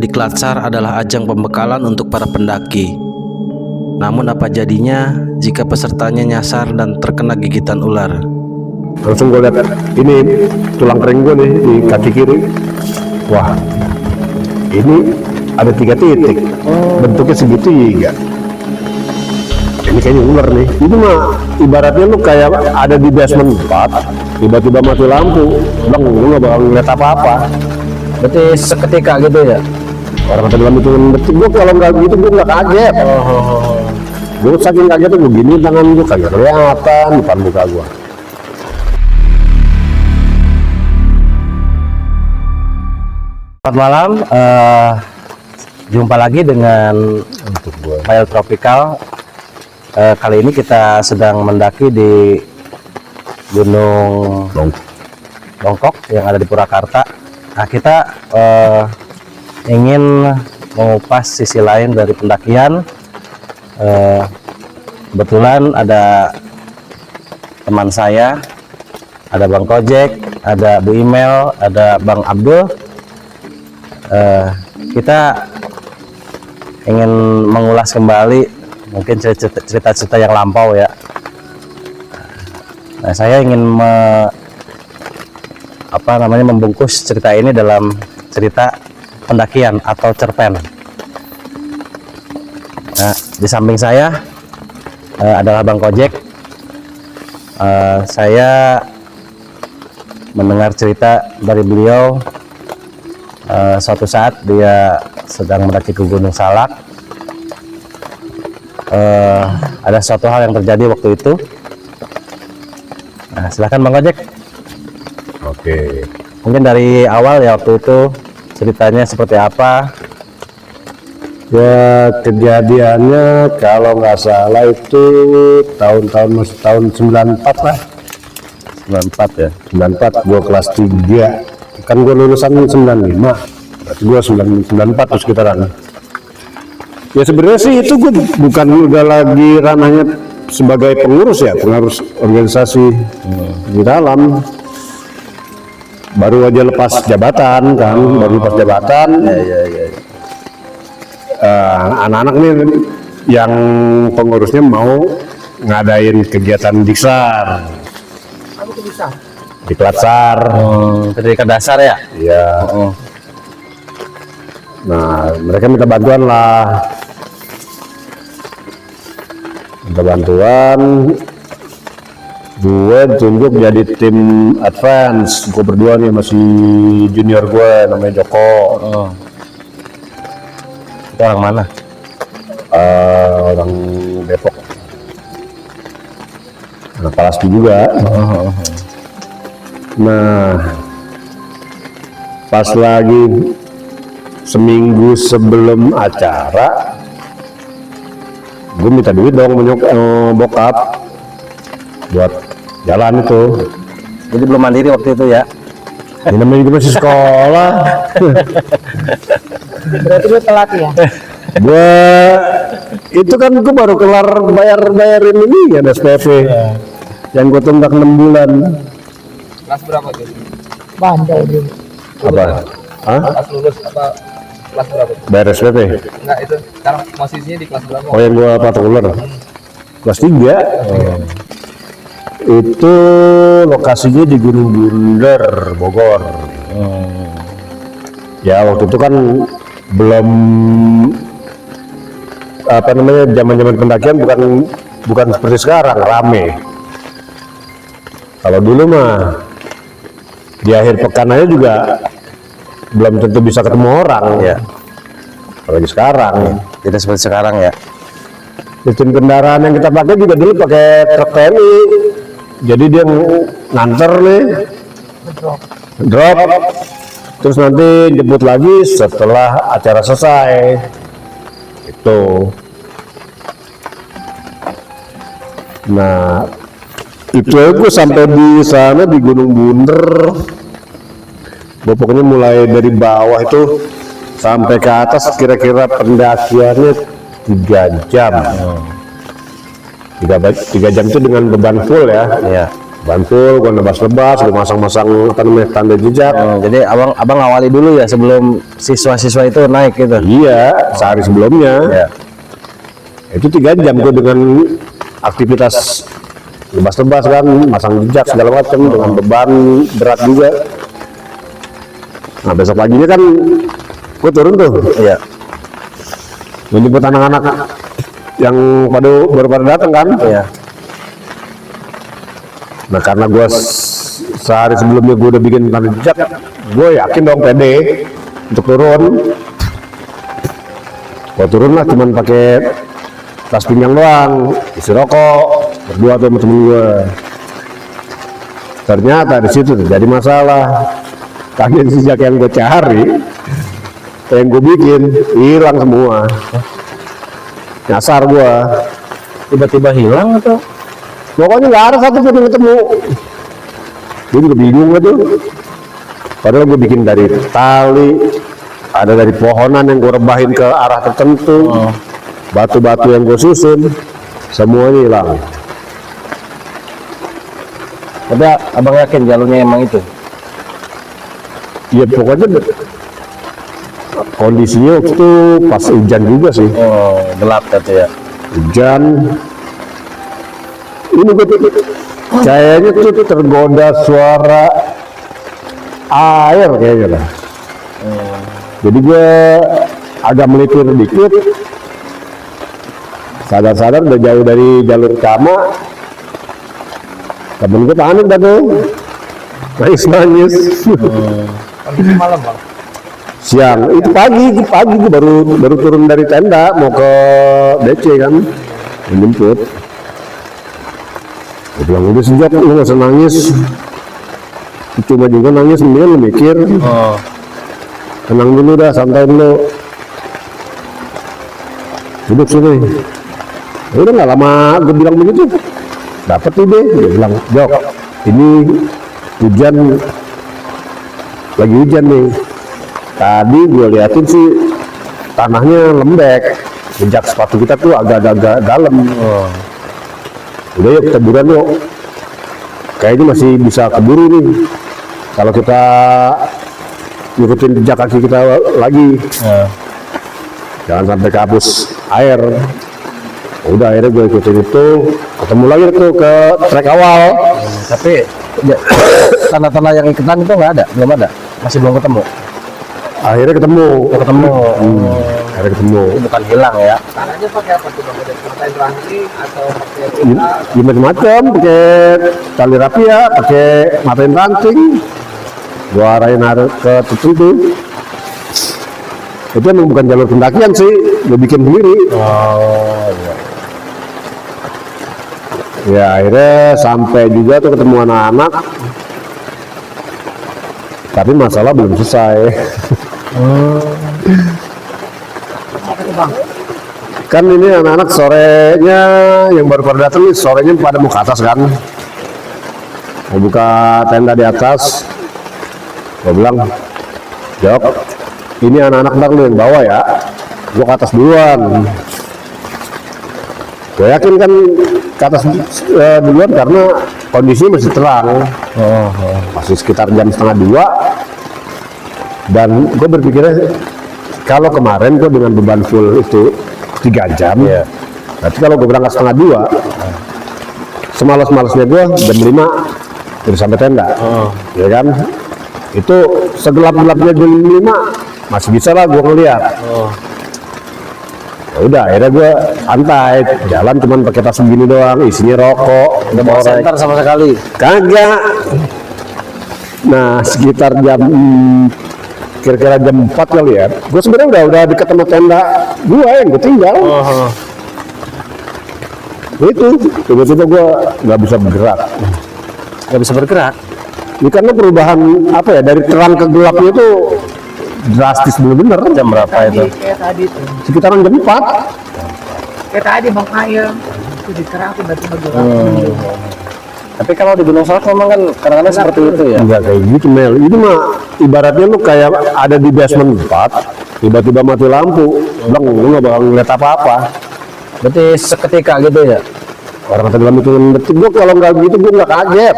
Diklat SAR adalah ajang pembekalan untuk para pendaki. Namun apa jadinya jika pesertanya nyasar dan terkena gigitan ular? Langsung gue lihat ini tulang kering gue nih di kaki kiri. Wah, ini ada 3 titik. Bentuknya segitiga. Ini kayaknya ular nih. Ini mah ibaratnya lu kayak ada di basement 4, tiba-tiba mati lampu, bang, lu gak bakal ngeliat apa-apa. Berarti seketika gitu ya? Orang kata dalam itu detik, gue kalau nggak gitu gue nggak kaget. Gue saking kaget tuh begini tangan gue kagak kelihatan depan muka gue. Selamat malam, jumpa lagi dengan Wild Tropical. Kali ini kita sedang mendaki di Gunung Longkok yang ada di Purwakarta. Nah, kita ingin mengupas sisi lain dari pendakian. Kebetulan ada teman saya, ada Bang Kojek, ada Bu Imel, ada Bang Abdul. Kita ingin mengulas kembali mungkin cerita-cerita yang lampau ya. Nah, saya ingin membungkus cerita ini dalam cerita pendakian atau cerpen. Nah, di samping saya adalah Bang Kojek. Saya mendengar cerita dari beliau. Suatu saat dia sedang mendaki ke Gunung Salak. Ada suatu hal yang terjadi waktu itu. Nah, silakan Bang Kojek. Oke. Mungkin dari awal ya, waktu itu ceritanya seperti apa? Ya, kejadiannya kalau nggak salah itu tahun 94 lah. 94 ya. 94 gue kelas 3. Kan gue lulusan 95. Berarti gue 94 tuh sekitaran. Ya sebenarnya sih itu gue bukan udah lagi ranahnya sebagai pengurus ya, pengurus organisasi di dalam. Baru aja lepas jabatan kan, baru lepas jabatan. Anak-anak nih yang pengurusnya mau ngadain kegiatan diksar. Diklat SAR. Pendidikan dasar ya? Iya. Nah, mereka minta bantuan lah. Minta bantuan. Gue tunjuk jadi tim advance. Gue berdua nih masih junior gue namanya Joko. Itu orang mana? Orang Depok. Anak Palaspi juga. Nah, pas lagi seminggu sebelum acara, gue minta duit dong bokap buat jalan itu. Jadi belum mandiri waktu itu ya? Ini namanya juga masih sekolah. Berarti lu telat ya? Gue itu kan gue baru kelar bayarin ini ya SPP yang gue tunggak 6 bulan. Kelas berapa tuh? Bandel dulu. Apa? Hah? Pas lulus apa kelas berapa? Bayar SPP? Enggak, itu sekarang posisinya di kelas berapa? Oh, yang gue partikuler kelas 3. Itu lokasinya di Gunung Bunder, Bogor. Ya waktu itu kan belum zaman-zaman pendakian bukan seperti sekarang rame. Kalau dulu mah di akhir pekan aja juga belum tentu bisa ketemu orang ya. Apalagi sekarang. Tidak seperti sekarang ya? Sistem kendaraan yang kita pakai juga dulu pakai truk TNI. Jadi dia nganter nih, drop, terus nanti jemput lagi setelah acara selesai. Itu. Nah, itu gue sampai di sana di Gunung Bunder. Gue pokoknya mulai dari bawah itu sampai ke atas kira-kira pendakiannya 3 jam. 3 jam itu dengan beban full ya. Iya. Bantul, gua lebas-lebas, gua masang-masang apa namanya tanda jejak. Jadi abang awali dulu ya sebelum siswa-siswa itu naik gitu. Iya, sehari sebelumnya. Ya. Itu 3 jam gua dengan aktivitas lebas-lebas kan, masang jejak segala macam dengan beban berat juga. Nah besok paginya kan gua turun tuh, Iya. menjemput anak-anak yang baru pada datang kan. Iya. Nah karena gue sehari sebelumnya gue udah bikin tanda jejak, gue yakin dong pede untuk turun. Gue turun lah cuman pakai tas pinggang doang, isi rokok, berdua tuh sama temen gue. Ternyata di situ terjadi masalah. Tanda jejak yang gue cari, yang gue bikin hilang semua. Nyasar gue. Tiba-tiba hilang atau? Pokoknya nggak ada satu pun yang ketemu. Gue juga bingung aja. Padahal gue bikin dari tali, ada dari pohonan yang gue rebahin ke arah tertentu, batu-batu yang gue susun, semuanya hilang. Tapi abang yakin jalurnya emang itu? Ya pokoknya kondisinya waktu itu pas hujan juga sih. Oh, gelap gitu ya. Hujan. Ini gue kayaknya tuh tergoda suara air kayaknya lah. Jadi gue agak melipir dikit, sadar-sadar udah jauh dari jalur utama. Temen gue panik dah tuh, nangis. Kondisi malam bang. Siang, itu pagi gue baru turun dari tenda mau ke DC kan, menjemput. Gue bilang udah sejak lu gak usah nangis, cuma juga nangis mendingan lu mikir. Tenang dulu dah, santai dulu, duduk sini. Udah nggak lama gue bilang begitu, dapet ide. Dia bilang, Jok, ini lagi hujan nih. Tadi gue liatin sih tanahnya lembek, jejak sepatu kita tuh agak-agak dalam. Udah yuk kita buruan yuk, kayaknya masih bisa keburu nih kalau kita ngikutin jejak kaki kita lagi. Jangan sampai kehapus air. Udah akhirnya gue ikutin itu, ketemu lagi tuh ke trek awal. Tapi tanda-tanda yang ikutan itu nggak ada, belum ada, masih belum ketemu. Akhirnya ketemu. Akhirnya ketemu. Itu bukan hilang ya. Tanahnya pakai apa tuh bang? Pakai ranting atau pakai Ya, macam-macam, pakai tali rapia, pakai matain ranting, gua arahin ke tertentu. Itu emang bukan jalur pendakian sih, gua bikin sendiri. Ya akhirnya sampai juga tuh ketemu anak-anak, tapi masalah belum selesai. Kan ini anak-anak sorenya yang baru pada datang nih, sorenya pada mau ke atas kan, mau buka tenda di atas. Gue bilang, Jok, ini anak-anak ntar lu yang bawa ya, gue ke atas duluan. Gue yakin kan ke atas duluan karena kondisinya masih terang, masih sekitar jam 1:30. Dan gue berpikirnya kalau kemarin gue dengan beban full itu 3 jam, berarti kalau gue berangkat 1:30, semalas-malasnya gue jam 5 udah sampai tenda, ya kan? Itu segelap-gelapnya jam 5 masih bisa lah gue ngeliat. Ya udah, akhirnya gue santai, jalan cuman pakai tas begini doang, isinya rokok, Nggak bawa senter sama sekali. kagak. Nah sekitar kira-kira jam 4 kali ya, gue sebenarnya udah deket sama tenda gue yang gue tinggal. Itu tiba-tiba gue nggak bisa bergerak. Nggak bisa bergerak. Ini karena perubahan apa ya, dari terang ke gelapnya itu drastis bener-bener. Jam berapa itu? Kayak tadi tuh. Sekitaran jam 4. Kayak tadi bang Ayam. Itu diterang tiba-tiba gelap. Tapi kalau di Gunung Salak memang kan kadang-kadang seperti itu ya. Enggak kayak gitu Mel, itu mah ibaratnya lu kayak ada di basement 4, tiba-tiba mati lampu, bilang lu nggak bakal ngeliat apa-apa. Berarti seketika gitu ya. Orang kata dalam hitungan detik, gue kalau nggak gitu gue nggak kaget.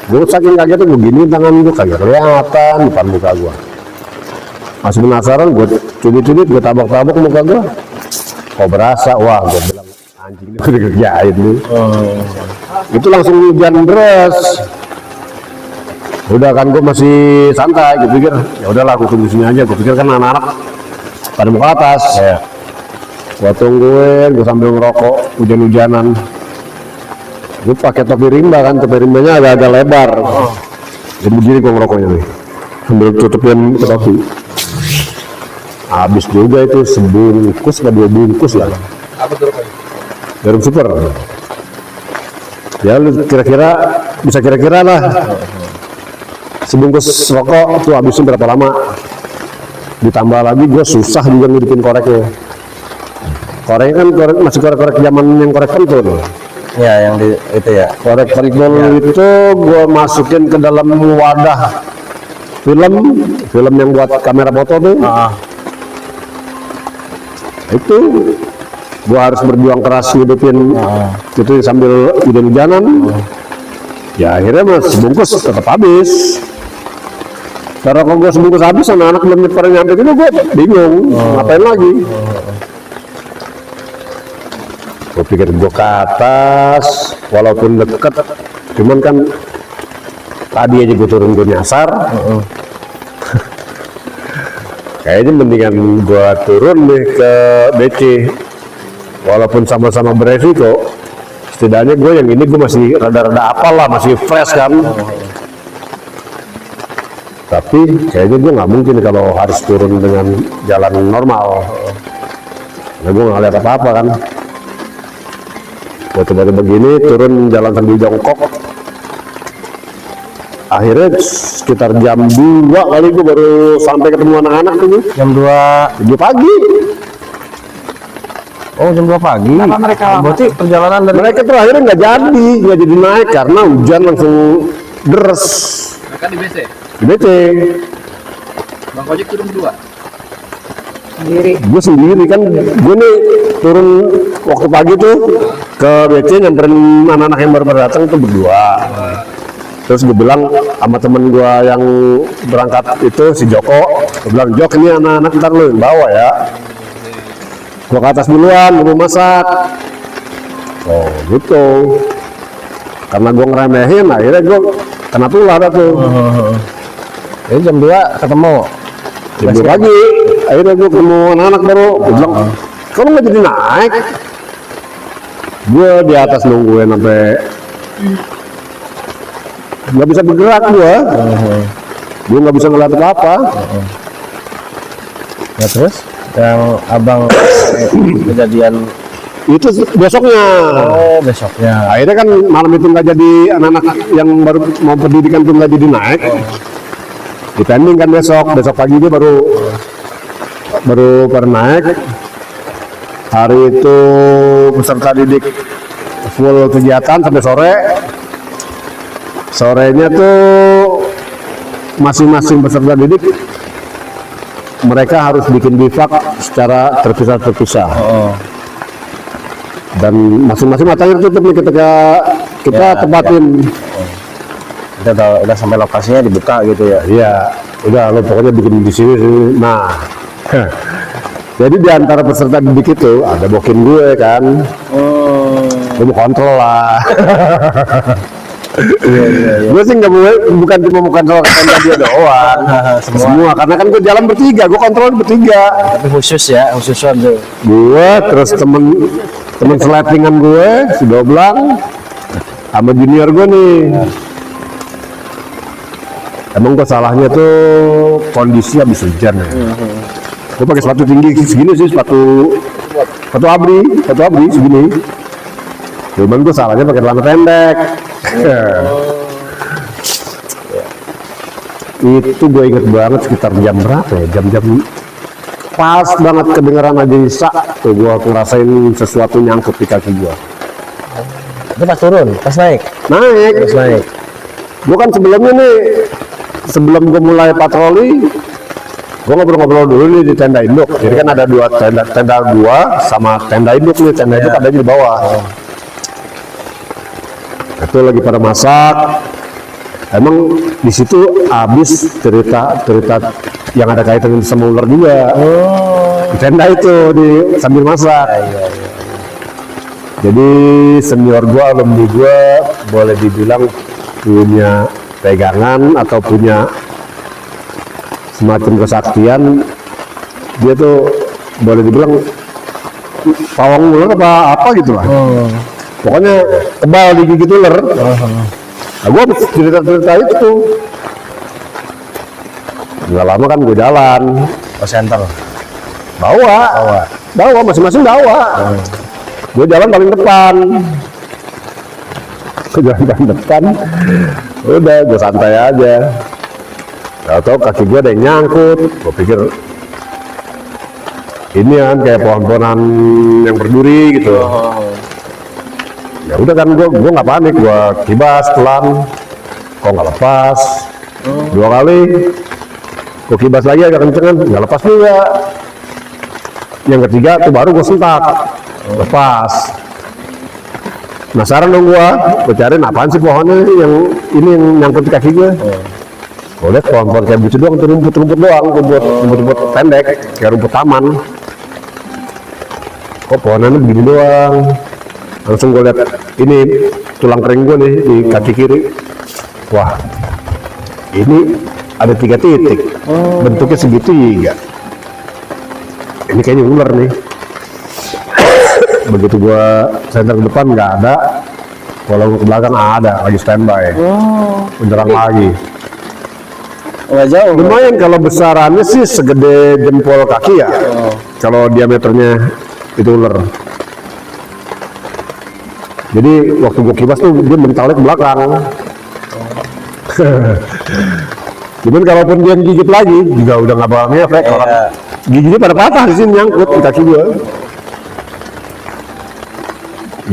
Gue saking kaget tuh gue gini tangan gue kagak kelihatan depan muka gue. Masih penasaran, gue cubit-cubit, gue tabak-tabak muka gue. Kok berasa, wah gue bilang anjing ini udah kerjain nih. Itu langsung hujan deras. Udah kan gue masih santai, gue pikir ya udahlah gue tunggu sini aja. Gue pikir kan anak-anak pada mau ke atas. Gue tungguin, gue sambil ngerokok hujan-hujanan. Gue pakai topi rimba kan, topi rimbanya agak-agak lebar. Jadi begini gue ngerokoknya nih, sambil tutupin ke topi. Habis juga itu sebungkus atau 2 bungkus lah. Apa tuh rokoknya? Jarum super. Ya lu kira-kira bisa kira-kira lah. Sebungkus rokok tuh habisnya berapa lama? Ditambah lagi gue susah juga ngidupin koreknya. Korek kan masih korek zaman yang korek pentul. Ya, yang di itu ya. Korek pentul itu gue masukin ke dalam wadah film yang buat kamera foto tuh. Itu gue harus berjuang keras ngidupin itu sambil hujan-hujanan. Ya akhirnya mas sebungkus tetap habis. Karena kalau gue sebungkus habis, anak-anak belum pada nyampe itu gue bingung ngapain lagi. Gue pikir gue ke atas, walaupun deket, cuman kan tadi aja gue turun gue nyasar. Kayaknya mendingan gue turun nih ke BC, walaupun sama-sama beresiko. Setidaknya gue yang ini gue masih rada-rada apal lah, masih fresh kan. Tapi kayaknya gue nggak mungkin kalau harus turun dengan jalan normal. Nah, gue nggak lihat apa-apa kan. Waktu dari begini turun jalan sambil jongkok. Akhirnya sekitar jam 2 kali gue baru sampai ketemu anak-anak tuh. Jam 2 pagi. Oh, jam 2 pagi. Kenapa mereka lama? Berarti perjalanan dari Mereka tuh akhirnya nggak jadi naik karena hujan langsung deres. Mereka di BC. Di BC. Bang Ojek turun berdua. Sendiri. Gue sendiri kan, gue nih turun waktu pagi tuh ke BC nyamperin anak-anak yang baru datang tuh berdua. Terus gue bilang sama temen gue yang berangkat itu si Joko, gue bilang Jok ini anak-anak ntar lo yang bawa ya. Gue ke atas duluan, gue mau masak. Oh gitu. Karena gue ngeremehin, akhirnya gue kena tulah tuh. Jadi jam 2 ketemu. Jam 2 pagi, akhirnya gue ketemu anak-anak baru. Gue bilang, kamu nggak jadi naik? Gue di atas nungguin sampai nggak bisa bergerak gue. Gue nggak bisa ngeliat apa-apa. Ya terus yang abang kejadian Itu besoknya. oh besoknya. Akhirnya kan malam itu nggak jadi, anak-anak yang baru mau pendidikan tuh nggak jadi naik. Dipending kan besok pagi dia baru pada naik. Hari itu peserta didik full kegiatan sampai sore. Sorenya tuh masing-masing peserta didik mereka harus bikin bivak secara terpisah-terpisah. Dan masing-masing matanya tutup nih ketika kita Ya, tempatin. Kita udah sampai lokasinya dibuka gitu ya. Iya, udah lo pokoknya bikin di sini. Nah, jadi di antara peserta didik itu ada bokin gue kan. Gue mau kontrol lah. Gue sih nggak mau, bukan cuma mau kontrol tenda dia doang. Semua, karena kan gue jalan bertiga, gue kontrol bertiga. Tapi khusus ya, khususan tuh. Gue terus temen seletingan gue si Doblang sama junior gue nih. Emang gue salahnya tuh kondisi habis hujan ya. Gue pakai sepatu tinggi segini sih, sepatu abri segini. Cuman gue salahnya pakai celana pendek. Itu gue inget banget sekitar jam berapa ya, jam-jam pas banget kedengeran aja Isa tuh gue ngerasain sesuatu nyangkut di kaki gue. Itu pas turun, pas naik. Pas naik. Gue kan sebelumnya nih, sebelum gue mulai patroli, gue ngobrol-ngobrol dulu nih di tenda induk. Jadi kan ada dua tenda gua sama tenda induk nih, tenda induk ada di bawah. itu lagi pada masak. Emang di situ habis cerita yang ada kaitan sama ular juga. Di tenda itu sambil masak. Jadi senior gua, alumni gua boleh dibilang punya pegangan atau punya semacam kesaktian. Dia tuh boleh dibilang pawang ular apa gitu lah. Pokoknya tebal digigit ular. Nah, gue cerita itu tuh. Nggak lama kan gue jalan. Center. Bawa masing-masing bawa. Gue jalan paling depan. Udah gue santai aja. Tahu kaki gue ada yang nyangkut. Gue pikir ini kan kayak pohon-pohonan yang berduri gitu. Ya udah kan gue nggak panik, gue kibas pelan, kok nggak lepas. 2 kali, gue kibas lagi agak kencengan, nggak lepas juga. Yang ketiga tuh baru gue sentak, lepas. Penasaran dong gue cariin apaan sih pohonnya yang ini yang nyangkut di kaki gue. Gue liat pohon-pohon kayak bucu doang, tuh rumput-rumput doang, rumput pendek, kayak rumput taman. Kok pohonannya begini doang. Langsung gue lihat ini tulang kering gue nih di kaki kiri. Wah, ini ada 3 titik. Bentuknya segitu ya. Ini kayaknya ular nih. Begitu gue senter ke depan nggak ada, kalau ke belakang ada, lagi standby. Menyerang lagi. Nggak jauh. Lumayan kalau besarannya sih segede jempol kaki ya. Kalau diameternya itu ular. Jadi waktu gue kibas tuh dia mentalnya ke belakang. Cuman kalaupun dia gigit lagi juga udah nggak bakal ngefek. Giginya pada patah di sini nyangkut di kaki gue.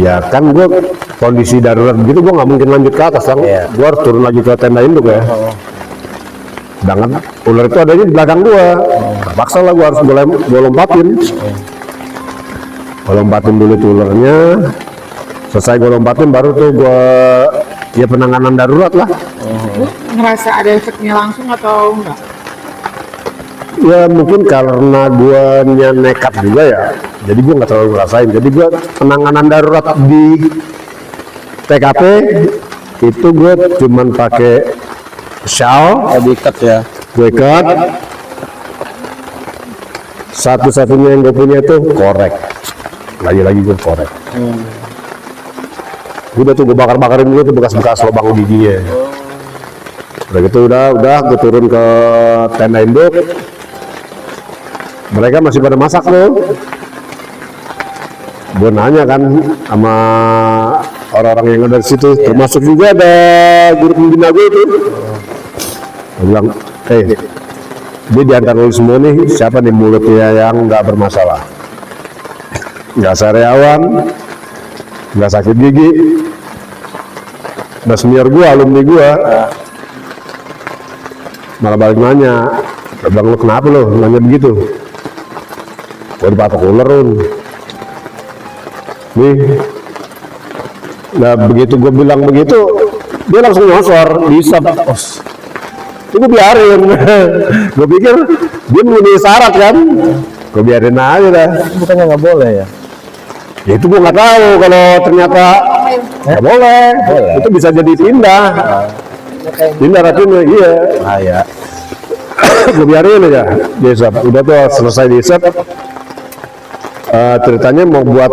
Ya kan gue kondisi darurat gitu, gue nggak mungkin lanjut ke atas kan. Gue harus turun lagi ke tenda induk ya. Sedangkan ular itu adanya di belakang gue. Terpaksa lah gue harus gue lompatin. Gue lompatin dulu tuh ularnya. Selesai gue lompatin baru tuh gue ya penanganan darurat lah. Ngerasa ada efeknya langsung atau enggak? Ya mungkin karena gue nekat juga ya, jadi gue nggak terlalu ngerasain. Jadi gue penanganan darurat di TKP itu gue cuman pakai shawl, Diikat ya. gue ikat. Satu-satunya yang gue punya itu korek. Lagi-lagi gue korek. Udah tuh gue bakar-bakarin dulu tuh bekas-bekas lubang giginya. Udah gitu udah gue turun ke tenda induk. Mereka masih pada masak loh. Gue nanya kan sama orang-orang yang ada di situ, termasuk juga ada guru pembina gue itu. Gue bilang, dia di antara lu semua nih siapa nih mulutnya yang nggak bermasalah, nggak sariawan, nggak sakit gigi. Nah senior gue, alumni gue malah balik nanya, gue bilang lu kenapa lu nanya begitu? Gue dipatok ular nih. Nah begitu gue bilang begitu, dia langsung nyosor, diisap. Itu gue biarin. Gue pikir dia memenuhi syarat kan, gue biarin aja dah. Bukannya nggak boleh ya? Ya itu gue nggak tahu kalau ternyata nggak boleh. Itu bisa jadi tindak. Tindak racunnya, iya. Bahaya. Gue biarin aja, diisap. Udah tuh selesai diisap. Ceritanya mau buat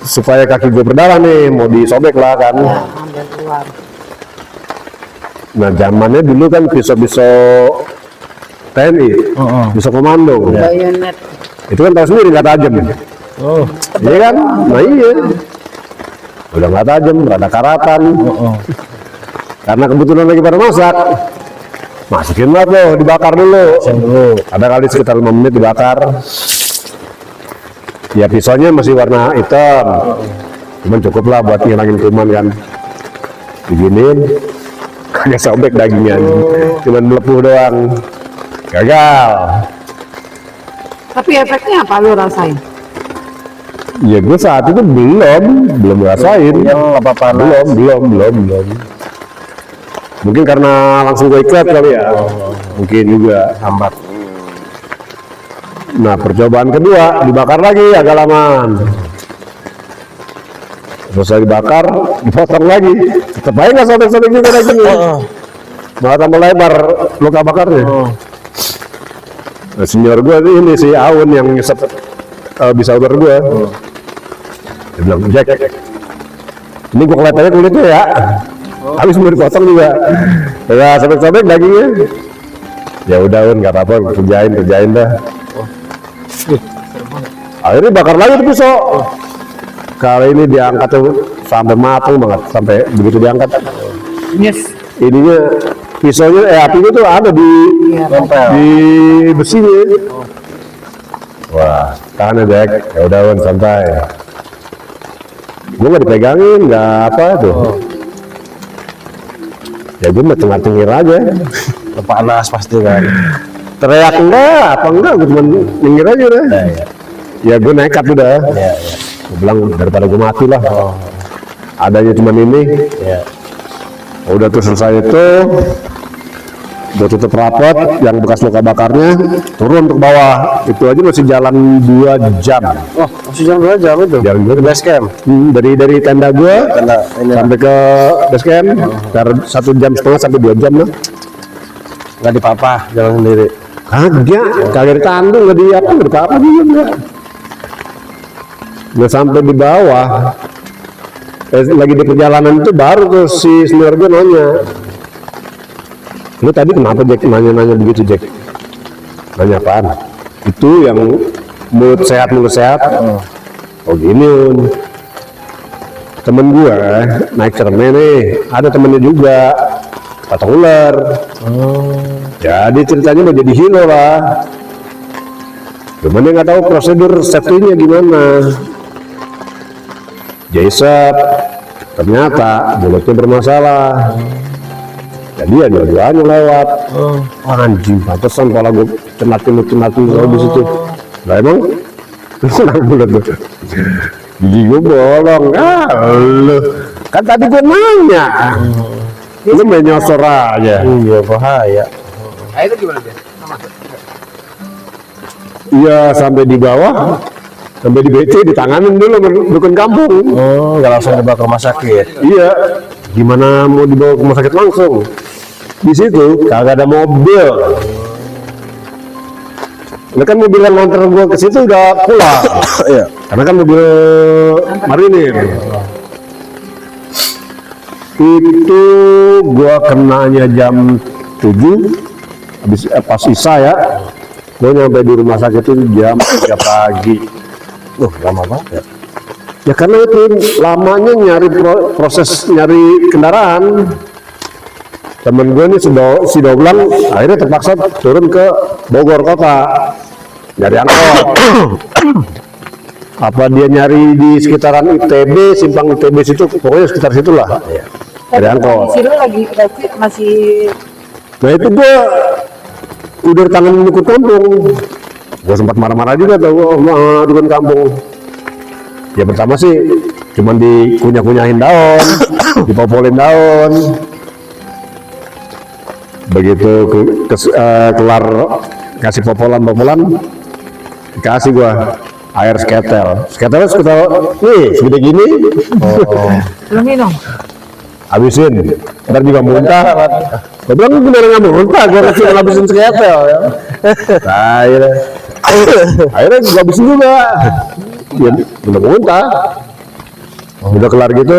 supaya kaki gue berdarah nih, mau disobek lah kan. Ambil keluar. Nah zamannya dulu kan pisau-pisau TNI, pisau komando. Bayonet. Itu kan tahu sendiri nggak tajam. Iya kan? Nah iya. Udah nggak tajam, rada karatan. Karena kebetulan lagi pada masak. Masukin lah tuh, dibakar dulu. Ada kali sekitar 5 menit dibakar. Ya pisaunya masih warna hitam, cuman cukup lah buat ngilangin kuman kan. Diginin, kagak sobek dagingnya, cuman melepuh doang. Gagal. Tapi efeknya apa lu rasain? Ya gue saat itu belum ngerasain. Yang apa panas? Belum. Mungkin karena langsung gue ikut kali ya. Mungkin juga hambat. Nah percobaan kedua dibakar lagi agak lamaan. Selesai dibakar, dipotong lagi. Tetap aja nggak sobek-sobek juga kayak gini. Malah tambah lebar luka bakarnya. Nah, senior gue ini si Aun yang nyesep bisa uber gue. Dia bilang, Jack, ini gue kelihatannya kulitnya ya. Habis mau dipotong juga. Ya sobek-sobek dagingnya. Ya udah Un, nggak apa-apa, kerjain dah. Akhirnya bakar lagi tuh pisau. Kali ini diangkat tuh sampai matang banget, sampai begitu diangkat. Yes. Ininya pisaunya, apinya tuh ada di besinya. Wah, tahan ya Jack. Ya udah Un, santai. Gue nggak dipegangin, nggak apa tuh. Ya gue maceng-macengin aja. Panas pasti kan. Teriak enggak, apa enggak, gue cuma nyengir aja udah. Ya gue nekat udah. Gue bilang daripada gue mati lah. Adanya cuma ini. Udah tuh selesai itu, udah tutup rapat, yang bekas luka bakarnya turun ke bawah. Itu aja masih jalan 2 jam. Oh, masih jalan 2 jam itu? Jalan 2 base camp? Dari tenda gue sampai ke base camp, 1,5 jam sampai 2 jam lah. Nggak dipapa, jalan sendiri? Kagak ditandu, nggak di apa juga enggak. Nggak sampai di bawah. Lagi di perjalanan itu baru tuh si senior gue nanya, lu tadi kenapa Jack nanya begitu Jack? Nanya apaan? Itu yang mulut sehat. Oh gini Un, temen gue naik cermin nih, ada temennya juga patah ular. Jadi ceritanya mau jadi hero lah, cuman dia nggak tahu prosedur safety-nya gimana. Jaisep ternyata mulutnya bermasalah, jadi ya dua-duanya lewat. Anjing, pantesan kepala gue cenatin kalau di situ. Nah emang kenapa mulut lu? Gigi gue bolong. Lu kan tadi gue nanya, lu main nyosor aja. Iya bahaya. Nah itu gimana dia? Iya sampai di bawah, sampai di BC ditanganin dulu dukun kampung. Oh, nggak langsung dibawa ke rumah sakit? Iya, gimana mau dibawa ke rumah sakit langsung? Di situ kagak ada mobil. Nah kan mobil yang nganter gua ke situ udah pulang. Iya, karena kan mobil marinir. Itu gua kenanya jam 7 habis pas Isa ya. Gua nyampe di rumah sakit itu jam 3 pagi. Lama banget ya? Ya karena itu lamanya nyari proses nyari kendaraan. Temen gue nih si Doblang akhirnya terpaksa turun ke Bogor kota nyari angkot. Apa dia nyari di sekitaran ITB, simpang ITB situ, pokoknya sekitar situlah. Nyari angkot. Si lu lagi masih. Nah itu gue udah tangan ikut kampung. Gue sempat marah-marah juga tuh dengan kampung. Ya pertama sih cuman dikunyah-kunyahin daun, dipopolin daun. Begitu kelar kasih popolan dikasih gua air sketel nih segede gini. Lu minum. Habisin, ntar juga muntah. Gua bilang gimana nggak muntah, gua kasih habisin sketel ya. Nah, akhirnya gua habisin juga. Ya, udah muntah. Udah kelar gitu,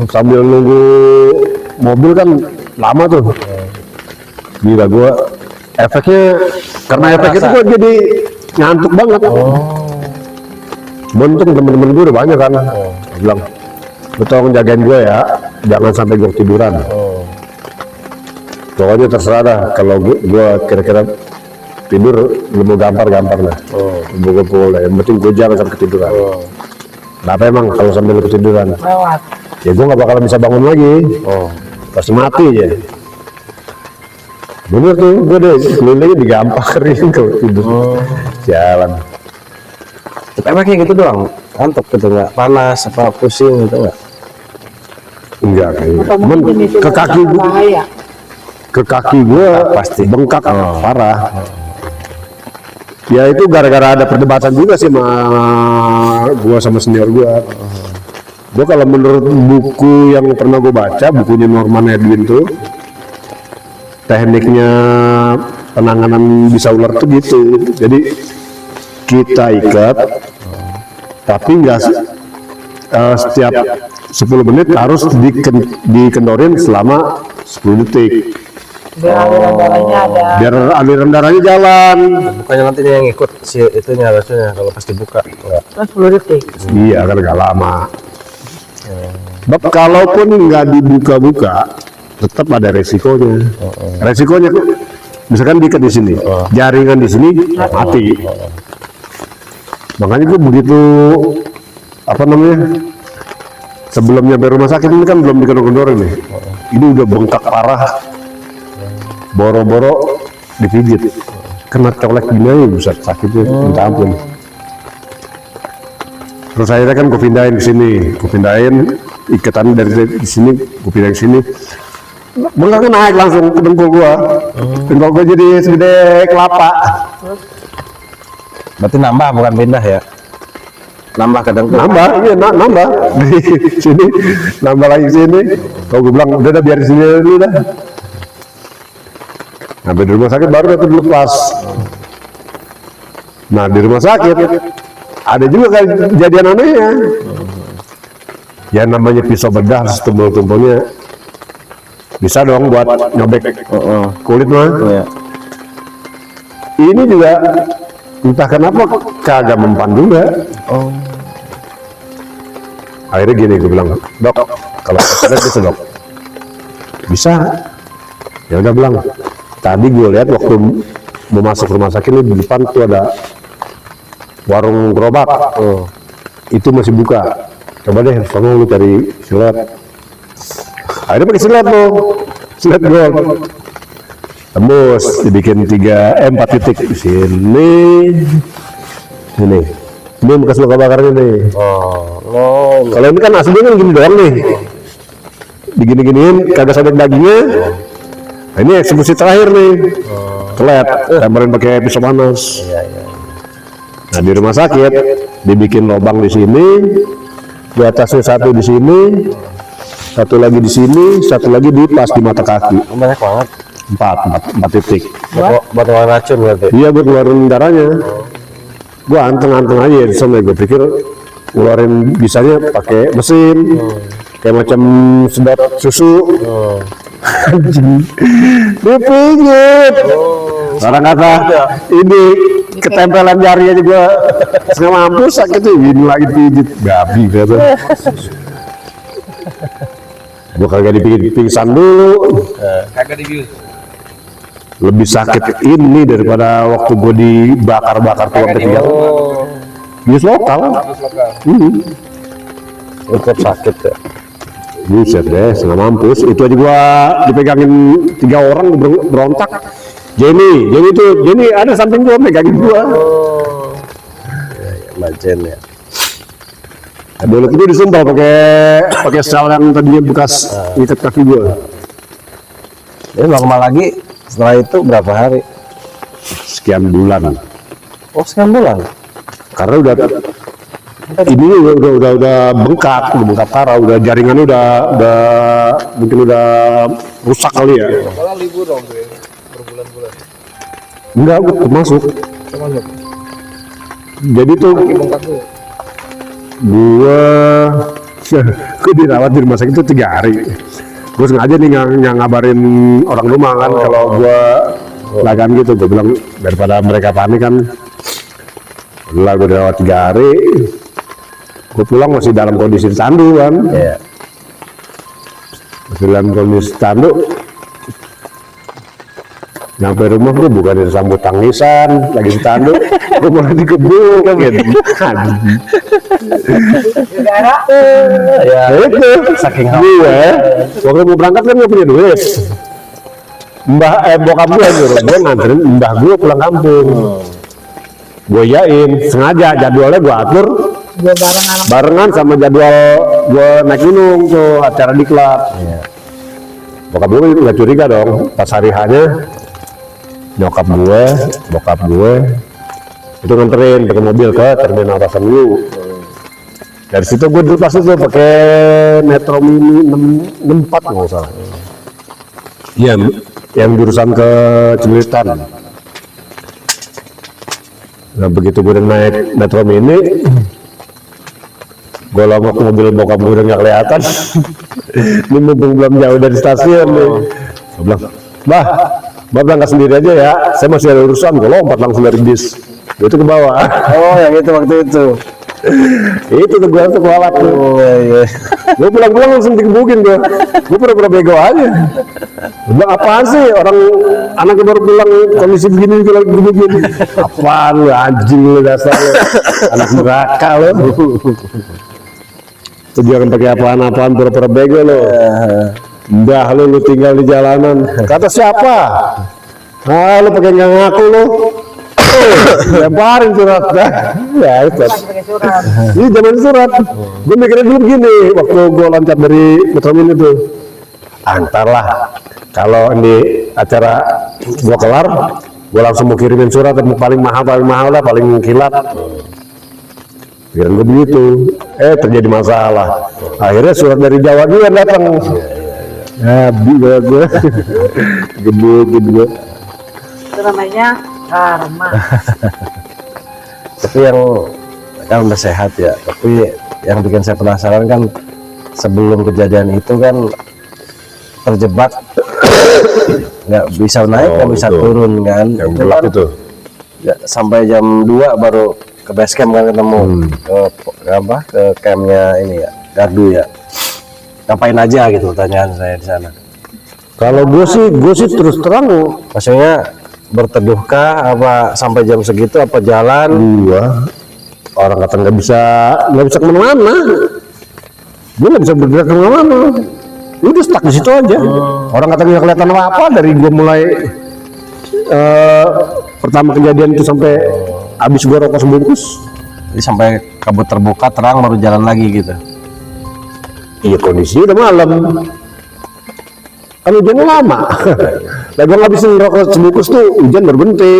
sambil nunggu mobil kan lama tuh. Gila gue efeknya, karena efek itu gue jadi ngantuk banget. Untung temen-temen gue udah banyak kan. Gue bilang, lu tolong jagain gue ya, jangan sampai gue tiduran. Pokoknya terserah dah, kalau gue kira-kira tidur, lu mau gampar lah. Gue boleh, yang penting gue jangan sampai ketiduran. Kenapa emang kalau sambil ketiduran? Lewat. Ya gue gak bakalan bisa bangun lagi. Pasti mati aja. Bener tuh, gue deh kelilingnya digamparin kalau tidur. Jalan. Tapi emang kayak gitu doang, ngantuk gitu, nggak panas apa pusing gitu nggak? Enggak kayaknya. Atau Cuman mungkin jenis ke kaki gua, bahaya. ke kaki gua Pasti. bengkak parah. Ya itu gara-gara ada perdebatan juga sih sama gua sama senior gua. Gua kalau menurut buku yang pernah gua baca, bukunya Norman Edwin tuh, tekniknya penanganan bisa ular tuh gitu. Jadi kita ikat, tapi nggak setiap 10 menit harus dikendorin selama 10 detik. Biar aliran darahnya ada. Biar aliran darahnya jalan. Bukannya nanti dia yang ikut si itunya harusnya kalau pas dibuka nggak? Kan 10 detik. Iya kan nggak lama. Bab kalaupun nggak dibuka-buka, tetap ada resikonya. Resikonya misalkan diikat di sini, jaringan di sini mati. Makanya gue begitu apa namanya? Sebelum nyampe rumah sakit ini kan belum dikendor-kendorin nih. Ini udah bengkak parah. Boro-boro dipijit. Kena colek gini aja bisa sakitnya minta ampun. Terus akhirnya kan gue pindahin ke sini, gue pindahin ikatan dari di sini, gue pindahin ke sini. Bengkaknya naik langsung ke dengkul gua. Dengkul gua jadi segede kelapa. Berarti nambah bukan pindah ya? Nambah ke dengkul. Nambah, iya nambah di sini, nambah lagi sini. Kalau gue bilang udah biar di sini dulu dah. Sampai di rumah sakit baru itu dilepas. Nah di rumah sakit ada juga kan kejadian anehnya. Ya namanya pisau bedah setumpul-tumpulnya bisa dong buat nyobek kulit mah. Iya. Ini juga entah kenapa kagak mempan juga. Akhirnya gini gue bilang, dok kalau ada gitu dok bisa. Ya udah bilang, tadi gue lihat waktu mau masuk rumah sakit ini di depan tuh ada warung gerobak, itu masih buka. Coba deh, soalnya lu cari silet. Akhirnya pakai silet tuh, silet gold. Tembus, dibikin 4 titik di sini. Ini bekas luka bakarnya nih. Kalau ini kan aslinya kan gini doang nih. Digini-giniin, kagak sobek dagingnya. Nah, ini eksekusi terakhir nih. Kelet, temperin pakai pisau panas. Nah di rumah sakit dibikin lubang di sini, di atasnya satu di sini, satu lagi di sini, satu lagi di pas di mata kaki. Banyak banget. 4 titik. Buat ngeluarin racun berarti. Iya buat ngeluarin darahnya. Gua anteng-anteng aja di sana. Gue pikir ngeluarin bisanya pakai mesin, kayak macam sedot susu. Anjing, dipijit. Orang kata ini ketempelan jari aja gua nggak mampu sakit tuh. Ini lagi pijit, babi kata. Gua kagak dipijit pingsan dulu. Kagak dibius. Lebih sakit ini daripada waktu gue dibakar-bakar tulang ketiga. Bius lokal. Ikut sakit ya. Buset deh, setengah mampus. Itu aja gua dipegangin 3 orang berontak. Jenny ada samping gua megangin gua. Majen ya. Dulu itu disumpal pakai sel yang tadinya bekas ikat kaki gua. Ini normal lagi setelah itu berapa hari? Sekian bulan. Oh, sekian bulan. Karena ini udah bengkak parah, udah jaringannya udah mungkin udah rusak kali ya. Malah libur dong tuh ya, berbulan-bulan. Enggak, gue termasuk. Termasuk. Jadi tuh Bengkak tuh. gue dirawat di rumah sakit itu 3 hari. Gue sengaja nih ngabarin orang rumah kan kalau gue lagan gitu. Gue bilang daripada mereka panik kan, udah gue dirawat 3 hari. Gue pulang masih dalam kondisi tandu kan. Iya. Masih dalam kondisi tandu. Nyampe rumah gue bukan disambut tangisan, lagi tandu, gue malah dikebuk gitu. Saudara, Ya, Itu saking gue, waktu mau berangkat kan gue punya duit. Bokap gue nyuruh gue nganterin mbah gue pulang kampung. gue yain sengaja jadwalnya gue atur Gue barengan barengan sama jadwal gue naik gunung tuh acara di klub. Bokap gue nggak curiga dong pas hari hanya bokap gue itu nganterin pakai mobil ke terminal Pasar Minggu. Dari situ gue dulu pas itu pakai Metro Mini 64 nggak salah. Iya, yang jurusan ke Cililitan. Nah begitu gue udah naik Metro Mini, gue longok mobil bokap gue udah nggak kelihatan. Ini mumpung belum jauh dari stasiun nih. Gue bilang, bah berangkat sendiri aja ya. Saya masih ada urusan. Gue lompat langsung dari bis. Gue itu ke bawah. Oh, yang itu waktu itu. Itu tuh gue langsung kualat tuh. Oh iya. Gue pulang-pulang langsung dikebukin gue. Gue pura-pura bego aja. Gue bilang apaan sih orang anaknya baru pulang kondisi begini gini. Apaan lu anjing lu dasar lu. Anak neraka lu. Itu jangan pakai apaan-apaan pura-pura bego lu. Udah lu tinggal di jalanan. Kata siapa? Ah lu pakai nggak ngaku lu. Lemparin surat dah. Ya itu. pakai surat. Ini zaman surat. Gue mikirnya dulu begini waktu gue loncat dari Metro Mini tuh. Antarlah kalau di acara gue kelar, gue langsung mau kirimin surat yang paling mahal lah, paling kilat. Pikiran gue begitu. Terjadi masalah. Akhirnya surat dari Jawa juga datang. Ya, gue gede. Itu namanya karma. Tapi yang kan udah sehat ya, tapi yang bikin saya penasaran kan sebelum kejadian itu kan terjebak nggak bisa naik nggak bisa itu. turun kan, Yang itu gelap kan itu. ya, sampai jam 2 baru ke base camp kan ketemu ke campnya ini ya gardu ya, ngapain aja gitu pertanyaan saya di sana. Kalau gue sih terus terang Maksudnya berteduhkah apa sampai jam segitu apa jalan? orang kata nggak bisa kemana-mana. Gue nggak bisa bergerak kemana-mana. Udah stuck di situ aja. Orang kata nggak kelihatan apa-apa dari gue mulai pertama kejadian itu sampai habis gue rokok sebungkus. Jadi sampai kabut terbuka terang baru jalan lagi gitu. Iya kondisi udah malam. Kan hujannya lama. Lah gue ngabisin rokok sebungkus tuh hujan berhenti.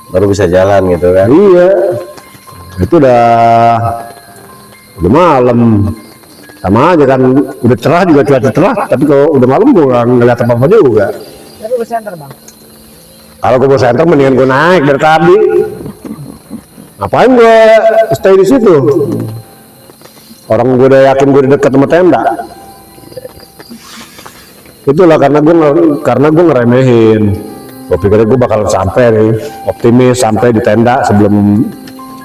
Baru bisa jalan gitu kan. Iya. Itu udah malam. Sama aja kan udah cerah juga cuaca cerah, tapi kalau udah malam gue nggak ngeliat apa-apa juga. Tapi gue center bang. Kalau gue mau center mendingan gue naik dari tadi. Ngapain gue stay di situ? Orang gue udah yakin gue udah dekat sama tenda. Itulah karena gue ngeremehin. Gue pikir gue bakal sampai nih, optimis sampai di tenda sebelum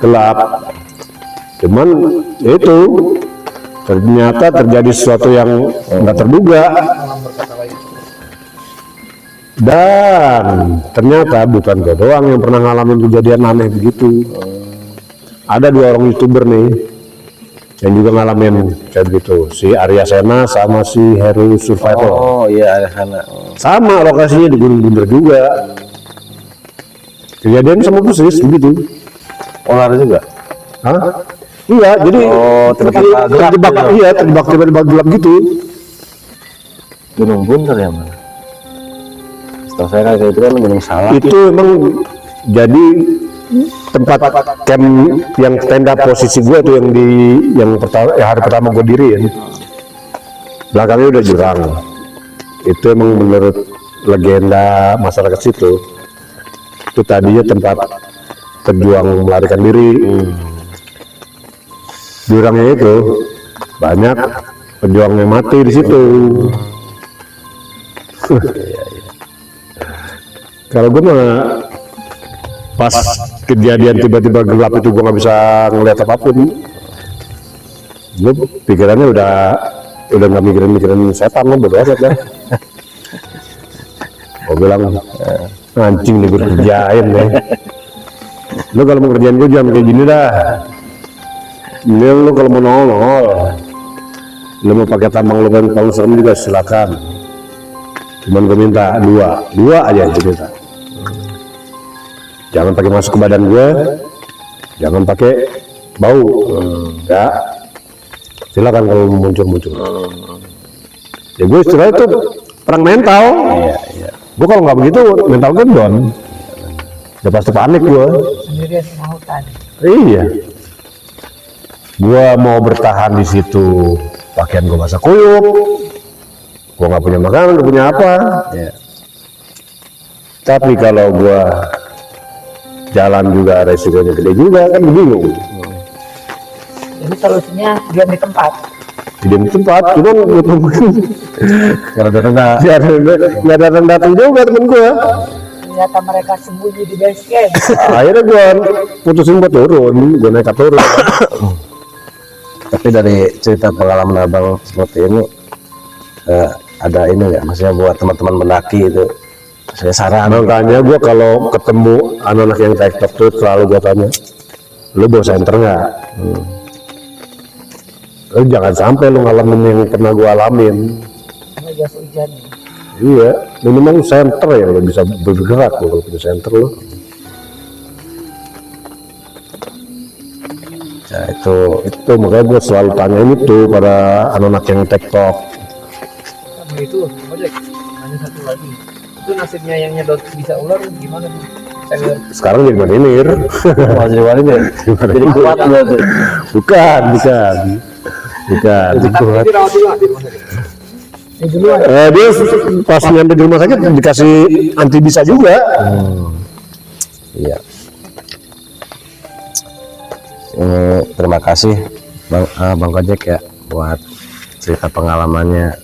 gelap. Cuman ya itu ternyata terjadi sesuatu yang nggak terduga. Dan ternyata bukan gue doang yang pernah ngalamin kejadian aneh begitu. Ada 2 orang YouTuber nih yang juga ngalamin kayak begitu, si Arya Sena sama si Heru Survival. Oh iya ada sana. Sama lokasinya di Gunung Bunder juga. Kejadian sama persis begitu. Ular juga. Hah? Iya, jadi tiba-tiba gelap terjebak, gitu. iya terjebak tiba-tiba gelap gitu. Gunung Bunder ya mana? Setahu saya kayak itu kan Gunung Salak. Itu emang jadi tempat camp yang tenda posisi gue tuh yang hari pertama gue diriin. Belakangnya udah jurang. Itu emang menurut legenda masyarakat situ. Itu tadinya tempat pejuang melarikan diri. Jurangnya itu banyak pejuang yang mati di situ. Kalau gue mah pas kejadian tiba-tiba gelap itu gue nggak bisa ngeliat apapun. Gue pikirannya udah nggak mikirin setan lo bodo amat ya. Gue bilang anjing nih gue kerjain ya. Lo kalau mau kerjain gue jangan kayak gini dah. Ini lo kalau mau nongol, lo mau pakai tambang lo kan kalau serem juga silakan. Cuman gue minta dua aja gue minta. jangan pakai masuk ke badan gue, jangan pakai bau. Ya, silakan kalau muncul. Ya gue istilah itu perang mental. Iya. Gue kalau nggak begitu mental gue down. Udah pasti panik gue. Sendirian sama hutan. Iya. Gue mau bertahan di situ, pakaian gue basah kuyup. Gue nggak punya makanan, nggak punya apa. Iya. Tapi kalau gue jalan juga resikonya gede juga, kan gue bingung. Jadi solusinya diam di tempat. Di tempat, cuman gue tungguin. Kalau datang nggak Nggak datang juga temen gue. Ternyata mereka sembunyi di base camp. Akhirnya gue putusin buat turun, gue nekat turun. Tapi dari cerita pengalaman abang seperti ini ada ini nggak, maksudnya buat teman-teman mendaki itu saya saran Makanya gue kalau ketemu anak-anak yang TikTok tuh selalu gue tanya, lu bawa senter nggak? Lu jangan sampai lu ngalamin yang pernah gue alamin. Ini jas hujan nih. Iya, minimal senter ya, lu bisa bergerak lu kalau punya senter lu. ya, itu Itu makanya gue selalu tanyain itu pada anak-anak yang TikTok. Sama itu, ojek. Ada satu lagi. Itu nasibnya yang nyedot bisa ular gimana tuh? Senior. Sekarang jadi marinir. masih warin ya, jadi kuat berarti. Bukan. Tapi itu rawat dulu di rumah sakit. Ini duluan. Dia pas nyampe di rumah sakit dikasih anti bisa juga. Iya. Terima kasih Bang Kojek ya buat cerita pengalamannya